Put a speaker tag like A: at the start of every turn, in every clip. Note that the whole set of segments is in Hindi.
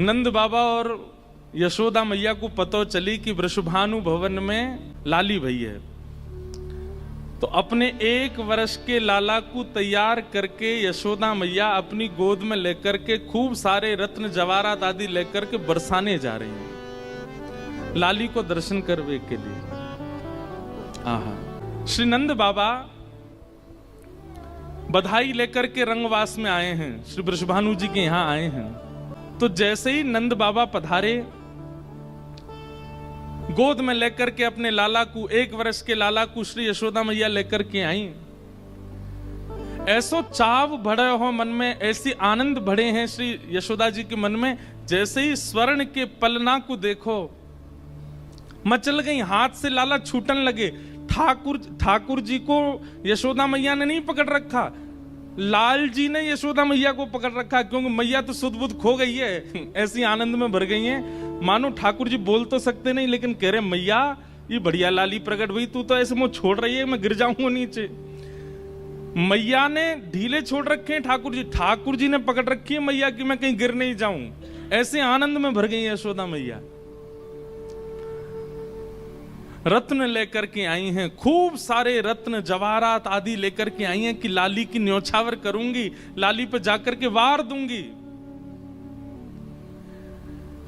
A: नंद बाबा और यशोदा मैया को पता चली कि वृषभानु भवन में लाली भई है, तो अपने 1 वर्ष के लाला को तैयार करके यशोदा मैया अपनी गोद में लेकर के खूब सारे रत्न जवाहरात आदि लेकर के बरसाने जा रही हैं लाली को दर्शन करने के लिए। आहा, श्री नंद बाबा बधाई लेकर के रंगवास में आए हैं, श्री वृषभानु जी के यहां आए हैं। तो जैसे ही नंद बाबा पधारे, गोद में लेकर के अपने लाला को, 1 वर्ष के लाला को श्री यशोदा मैया लेकर के आई। ऐसो चाव भरे हो मन में, ऐसी आनंद भरे हैं श्री यशोदा जी के मन में, जैसे ही स्वर्ण के पलना को देखो मचल गई, हाथ से लाला छूटन लगे। ठाकुर जी को यशोदा मैया ने नहीं पकड़ रखा, लाल जी ने यशोदा मैया को पकड़ रखा, क्योंकि मैया तो सुध बुध खो गई है, ऐसी आनंद में भर गई है। मानो ठाकुर जी बोल तो सकते नहीं, लेकिन कह रहे मैया ये बढ़िया लाली प्रकट हुई, तू तो ऐसे मुंह छोड़ रही है, मैं गिर जाऊंगा नीचे। मैया ने ढीले छोड़ रखे हैं ठाकुर जी ने पकड़ रखी है मैया की मैं कहीं गिर नहीं जाऊं, ऐसे आनंद में भर गई यशोदा मैया। रत्न लेकर के आई हैं, खूब सारे रत्न जवाहरात आदि लेकर के आई हैं कि लाली की न्योछावर करूंगी, लाली पे जाकर के वार दूंगी।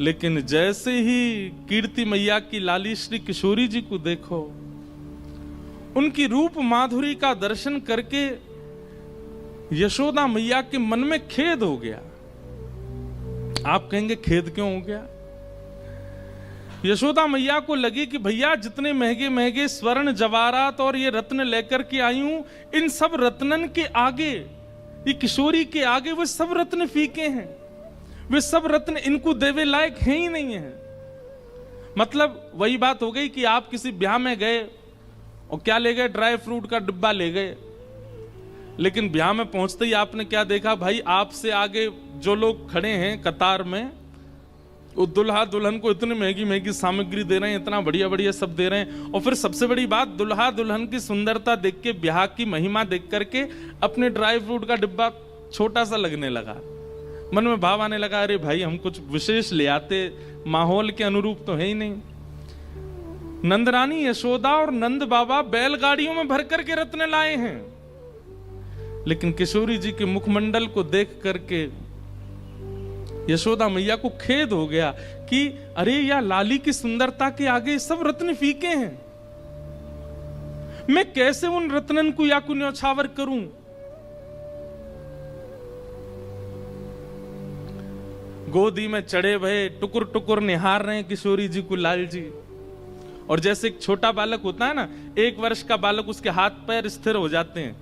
A: लेकिन जैसे ही कीर्ति मैया की लाली श्री किशोरी जी को देखो, उनकी रूप माधुरी का दर्शन करके यशोदा मैया के मन में खेद हो गया। आप कहेंगे खेद क्यों हो गया? यशोदा मैया को लगी कि भैया जितने महंगे महंगे स्वर्ण जवाहरात और ये रत्न लेकर के आई हूं, इन सब रत्नन के आगे, ये किशोरी के आगे वो सब रत्न फीके हैं, वे सब रत्न इनको देवे लायक हैं ही नहीं है। मतलब वही बात हो गई कि आप किसी ब्याह में गए और क्या ले गए, ड्राई फ्रूट का डिब्बा ले गए, लेकिन ब्याह में पहुंचते ही आपने क्या देखा, भाई आपसे आगे जो लोग खड़े हैं कतार में, वो दुल्हा दुल्हन को इतनी महंगी महंगी सामग्री दे रहे हैं, इतना बढ़िया बढ़िया सब दे रहे हैं, और फिर सबसे बड़ी बात, दुल्हा दुल्हन की सुंदरता देख के, ब्याह की महिमा देख करके अपने ड्राई फ्रूट का डिब्बा छोटा सा लगने लगा। मन में भाव आने लगा, अरे भाई हम कुछ विशेष ले आते, माहौल के अनुरूप तो है ही नहीं। नंदरानी यशोदा और नंद बाबा बैलगाड़ियों में भर करके रत्न लाए हैं, लेकिन किशोरी जी के मुखमंडल को देख करके यशोदा मैया को खेद हो गया कि अरे या लाली की सुंदरता के आगे सब रत्न फीके हैं, मैं कैसे उन रत्नन को या को न्योछावर करूं। गोदी में चढ़े भये टुकुर टुकुर निहार रहे हैं किशोरी जी को लाल जी। और जैसे एक छोटा बालक होता है ना, 1 वर्ष का बालक, उसके हाथ पैर स्थिर हो जाते हैं,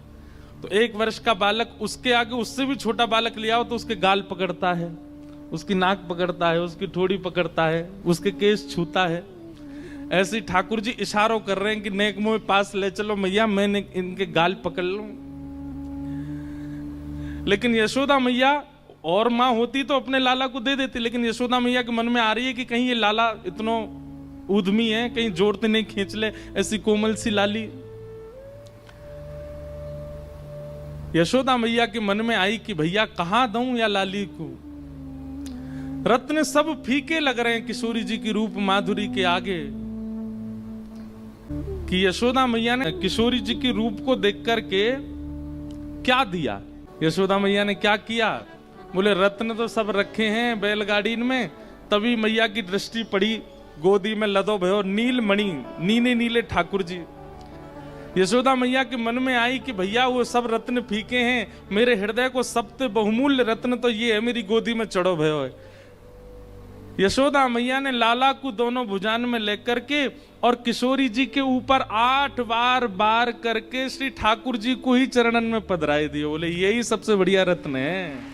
A: तो 1 वर्ष का बालक उसके आगे उससे भी छोटा बालक ले आओ तो उसके गाल पकड़ता है, उसकी नाक पकड़ता है, उसकी ठोड़ी पकड़ता है, उसके केस छूता है। ऐसे ही ठाकुर जी इशारों कर रहे हैं कि नेक मुंह पास ले चलो मैया, मैं इनके गाल पकड़ लूं। लेकिन यशोदा मैया और मां होती तो अपने लाला को दे देती, लेकिन यशोदा मैया के मन में आ रही है कि कहीं ये लाला इतना उद्यमी है, कहीं जोड़ते नहीं खींच ले, ऐसी कोमल सी लाली। यशोदा मैया के मन में आई कि भैया कहां दूं या लाली को, रत्न सब फीके लग रहे हैं किशोरी जी की रूप माधुरी के आगे। कि यशोदा मैया ने किशोरी जी की रूप को देख करके क्या दिया, यशोदा मैया ने क्या किया, बोले रत्न तो सब रखे हैं बैलगाड़ी में, तभी मैया की दृष्टि पड़ी गोदी में लदो भयो नील मणि, नीले नीले ठाकुर जी। यशोदा मैया के मन में आई कि भैया वो सब रत्न फीके हैं, मेरे हृदय को सबसे बहुमूल्य रत्न तो ये है, मेरी गोदी में चढ़ो भयो है। यशोदा मैया ने लाला को दोनों भुजान में लेकर के और किशोरी जी के ऊपर 8 बार करके श्री ठाकुर जी को ही चरणन में पधराए दिए, बोले यही सबसे बढ़िया रत्न है।